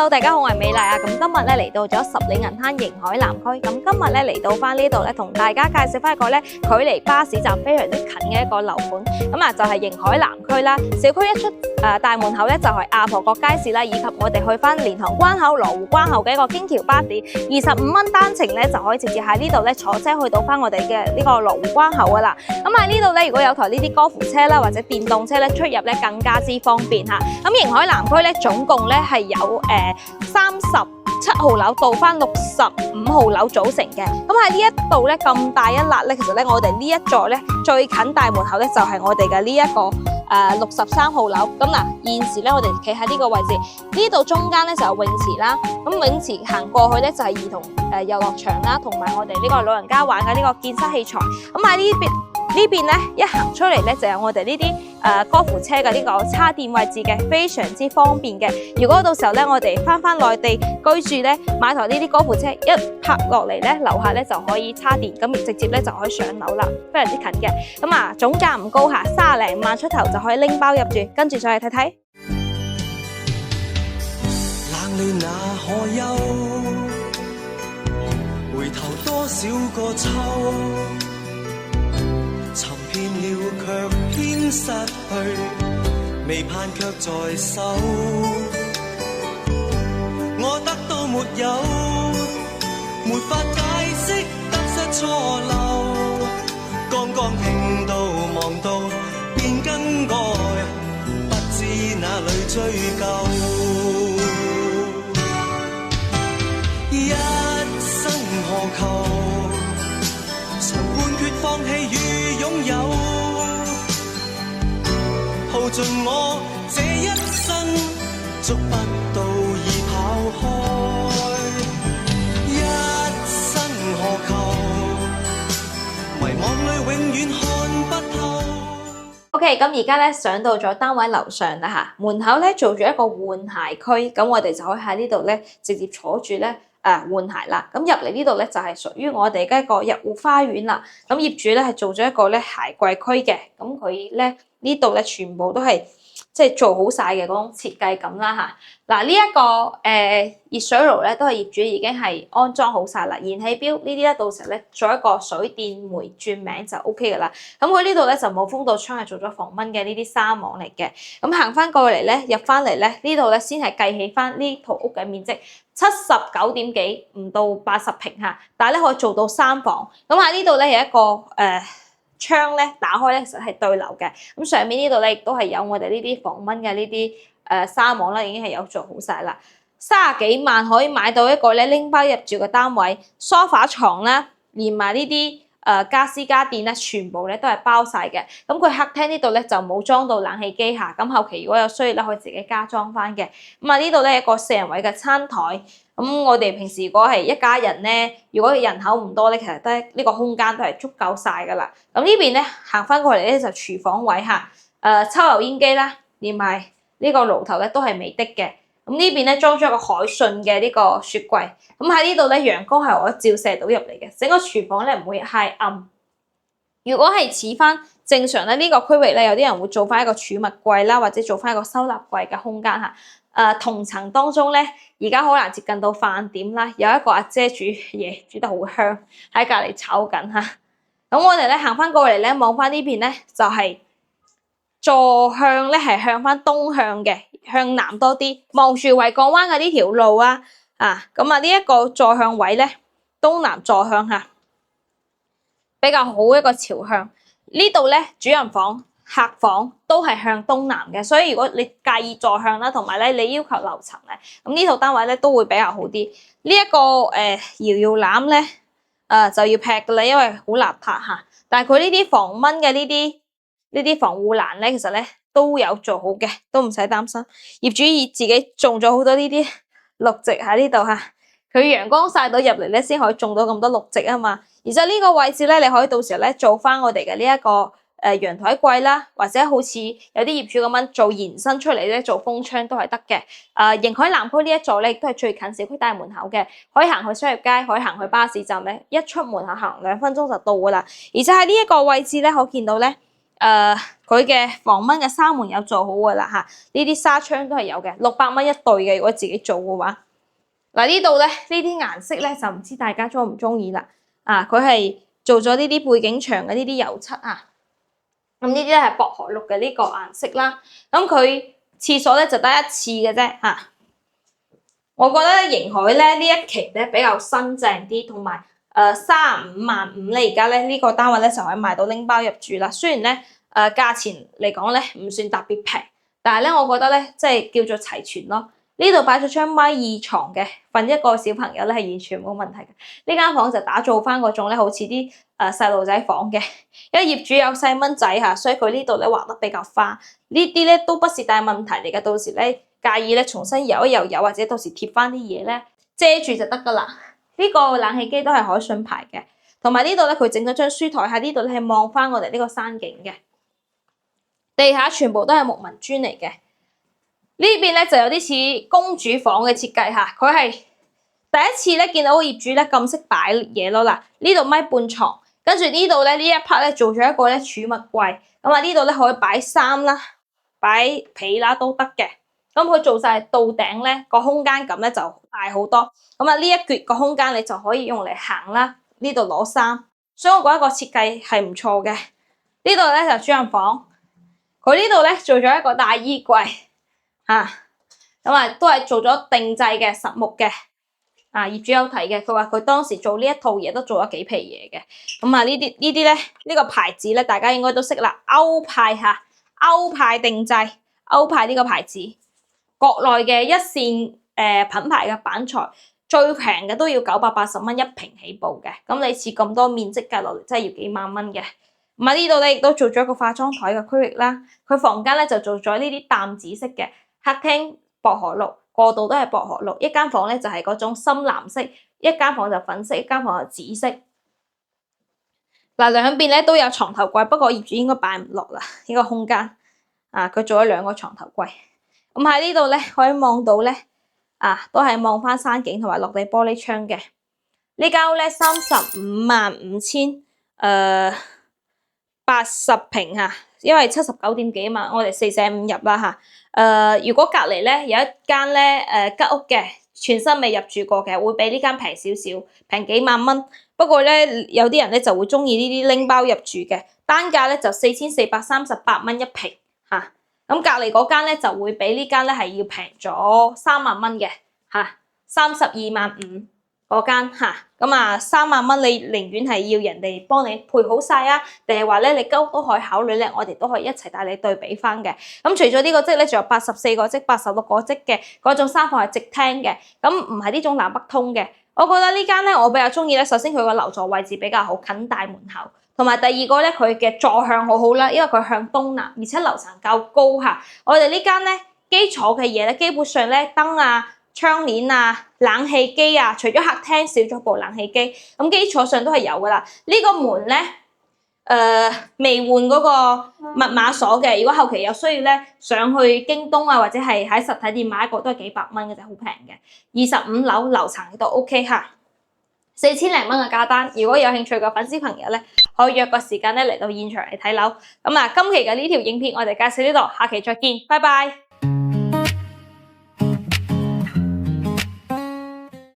Hello， 大家好，我係美麗啊。咁今日咧嚟到咗十里銀灘迎海南區。咁今日咧嚟到翻呢度咧，同大家介紹翻一個咧距離巴士站非常之近嘅一個樓盤。咁啊就係迎海南區啦。小區一出大門口咧就係亞婆角街市啦，以及我哋去翻蓮塘關口、羅湖關口嘅一個京橋巴士，25蚊單程咧就可以直接喺呢度咧坐車去到翻我哋嘅呢個羅湖關口噶啦。咁喺呢度咧，如果有台呢啲歌扶車啦或者電動車咧出入咧更加之方便嚇。咁迎海南區咧總共咧係有37號樓到翻65號樓組成嘅。咁喺呢一度咧咁大一笪咧，其實咧我哋呢一座咧最近大門口咧就係我哋嘅呢一個63號樓。咁嗱，現時咧我哋企喺呢個位置，呢度中間咧就有泳池啦。咁泳池行過去咧就係兒童遊樂場啦，同埋我哋呢個老人家玩嘅呢個健身器材。咁喺呢邊咧一行出嚟咧就有我哋呢啲歌扶車嘅呢個叉電位置嘅，非常之方便嘅。如果到時候咧我哋翻內地居住咧，買台呢啲歌扶車一泊落嚟咧，樓下咧就可以叉電，咁直接咧就可以上樓啦，非常之近嘅。咁啊總價唔高下，30零萬出頭就可以拎包入住，跟住再嚟睇睇。冷了那可休，回頭多少個秋，尋遍了卻偏失去，未盼卻在手。我得到沒有，沒法解釋得失錯漏。剛剛聽到望到便更改，不知哪裏追究。一生何求？曾判決放棄與擁有，耗盡我這一生，捉不到已跑開。一生何求？迷惘裏永遠看不透。OK， 咁而家咧上到咗單位樓上啦嚇，門口咧做咗一個換鞋區，咁我哋就可以喺呢度咧直接坐住咧換鞋啦。咁入嚟呢度咧就係屬於我哋嘅一個入戶花園啦。咁業主咧係做咗一個咧鞋櫃區嘅，咁佢咧呢度咧全部都係即係做好晒嘅嗰種設計感啦嚇。嗱呢一個熱水爐咧都係業主已經係安裝好晒啦，燃氣錶呢啲咧到時候咧做一個水電煤轉名就 OK 噶啦。咁佢呢度咧就冇封到窗，係做咗防蚊嘅呢啲紗網嚟嘅。咁行翻過嚟咧，入翻嚟咧呢度咧先係計起翻呢套屋嘅面積79點幾，唔到80平嚇，但係咧可以做到3房。咁喺呢度咧有一個窗咧打開咧，其實係對流嘅。咁上面呢度咧亦都係有我哋呢啲防蚊嘅呢啲紗網啦，已經係有做好晒啦。30幾萬可以買到一個咧拎包入住嘅單位，梳化床啦，連埋呢啲家私家電咧，全部咧都係包晒嘅。咁佢客廳呢度咧就冇裝到冷氣機下，咁後期如果有需要咧，可以自己加裝翻嘅。咁啊呢度咧一個4人位嘅餐台。咁我哋平時如果係一家人咧，如果人口唔多咧，其實都呢個空間都係足夠晒噶啦。咁呢邊咧行翻過嚟咧就廚房位嚇，抽油煙機啦，連埋呢個爐頭咧都係美的嘅。咁呢邊咧裝咗一個海信嘅呢個雪櫃。咁喺呢度咧陽光係可以照射到入嚟嘅，整個廚房咧唔會太暗。如果係似翻正常咧，呢個區域咧有啲人會做翻一個儲物櫃啦，或者做翻一個收納櫃嘅空間嚇。同層當中咧，而家好難接近到飯點啦。有一個阿姐煮嘢煮得好香，喺隔離炒緊嚇。咁我哋咧行翻過嚟咧，望翻呢邊咧就係坐向咧係向翻東向嘅，向南多啲，望住維港灣嘅呢條路啊。咁啊呢一個坐向位咧，東南坐向嚇，比較好一個朝向。呢度咧主人房、客房都係向東南嘅，所以如果你介意坐向啦，同埋咧你要求樓層咧，咁呢套單位咧都會比較好啲。呢一個搖搖籃咧就要劈噶啦，因為好邋遢嚇。但係佢呢啲防蚊嘅呢啲防護欄咧，其實咧都有做好嘅，都唔使擔心。業主自己種咗好多呢啲綠植喺呢度嚇，佢陽光曬到入嚟咧，先可以種到咁多綠植啊嘛。而且呢個位置咧，你可以到時候咧做翻我哋嘅呢一個陽台櫃啦，或者好似有啲業主咁樣做延伸出嚟咧，做風窗都係得嘅。迎海南區呢一座咧，亦都係最近小區大門口嘅，可以行去商業街，可以行去巴士站咧，一出門口行2分鐘就到噶啦。而且喺呢一個位置咧，可見到咧，佢嘅防蚊嘅紗門有做好㗎啦嚇，呢啲紗窗都係有嘅，600蚊一對嘅，如果自己做嘅話。嗱呢度咧，呢啲顏色咧就唔知大家中唔中意啦。佢係做咗呢啲背景牆嘅呢啲油漆啊。咁呢啲咧係薄荷綠嘅呢個顏色啦。咁佢廁所咧就得一次嘅啫嚇。我覺得盈海咧呢一期咧比較新淨啲，同埋35萬5咧，而家咧呢個單位咧就可以賣到拎包入住啦。雖然咧價錢嚟講咧唔算特別平，但係咧我覺得咧即係叫做齊全咯。呢度擺咗張米2床嘅，瞓一個小朋友咧係完全冇問題嘅。呢間房就打造翻嗰種咧好似啲細路仔房嘅，因為業主有細蚊仔嚇，所以佢呢度咧畫得比較花。呢啲咧都不是大問題嚟嘅，到時咧介意咧重新油一油，或者到時貼翻啲嘢咧遮住就得噶啦。呢個冷氣機都係海信牌嘅，同埋呢度咧佢整咗張書台喺呢度咧係望翻我哋呢個山景嘅，地下全部都係木紋磚嚟嘅。呢邊咧就有啲似公主房嘅設計嚇，佢係第一次咧見到業主咧咁識擺嘢咯。嗱，呢度米半床，跟住呢度咧呢一 part 咧做咗一個咧儲物櫃，咁啊呢度咧可以擺衫啦、擺被啦都得嘅。咁佢做晒到頂咧個空間感咧就大好多。咁啊呢一橛個空間你就可以用嚟行啦，呢度攞衫，所以我覺得個設計係唔錯嘅。呢度咧就主人房，佢呢度咧做咗一個大衣櫃。都係做咗定製嘅實木嘅，業主有提嘅，佢話佢當時做呢一套嘢都做咗幾皮嘢嘅。呢啲咧呢個牌子咧大家應該都識啦，歐派歐派定製，歐派呢個牌子，國內嘅一線品牌嘅板材，最平嘅都要980蚊一平起步嘅。咁你似咁多面積計落嚟，真係要幾萬蚊嘅。呢度咧亦都做咗一個化妝台嘅區域啦，佢房間咧就做咗呢啲淡紫色嘅。客廳薄荷綠，過渡都係薄荷綠。一間房咧就係嗰種深藍色，一間房就粉色，一間房就紫色。兩邊咧都有床頭櫃，不過業主應該擺唔落啦呢個空間。佢做咗2個床頭櫃。咁喺呢度咧可以望到咧，都係望翻山景同埋落地玻璃窗嘅。呢間屋咧355000，80平嚇，因為79點幾萬，我哋4.5入啦嚇。如果隔離咧有一間咧吉屋嘅，全新未入住過嘅，會比呢間平少少，平幾萬蚊。不過咧有啲人咧就會中意呢啲拎包入住嘅，單價咧就4438蚊一平嚇。咁隔離嗰間咧就會比呢間咧係要平咗3萬蚊嘅嚇，32萬5嗰間嚇。3萬蚊你寧願係要人哋幫你配好晒啊，定係話咧你吉屋都可以考慮咧，我哋都可以一齊帶你對比翻嘅。咁除咗呢個積咧，仲有84個積、86個積嘅嗰種3房係直廳嘅，咁唔係呢種南北通嘅。我覺得呢間咧我比較中意咧，首先佢個樓座位置比較好，近大門口，同埋第二個咧佢嘅坐向好好啦，因為佢向東南，而且樓層較高嚇。我哋呢間咧基礎嘅嘢咧，基本上咧燈窗簾冷氣機除咗客廳少咗部冷氣機，咁基礎上都係有噶啦。呢個門咧，未換嗰個密碼鎖嘅。如果後期有需要咧，上去京東或者係喺實體店買一個都係幾百蚊嘅啫，好平嘅。25樓樓層都 OK 嚇，4000零蚊嘅價單。如果有興趣嘅粉絲朋友咧，可以約個時間咧嚟到現場嚟睇樓。咁今期嘅呢條影片我哋介紹呢度，下期再見，拜拜。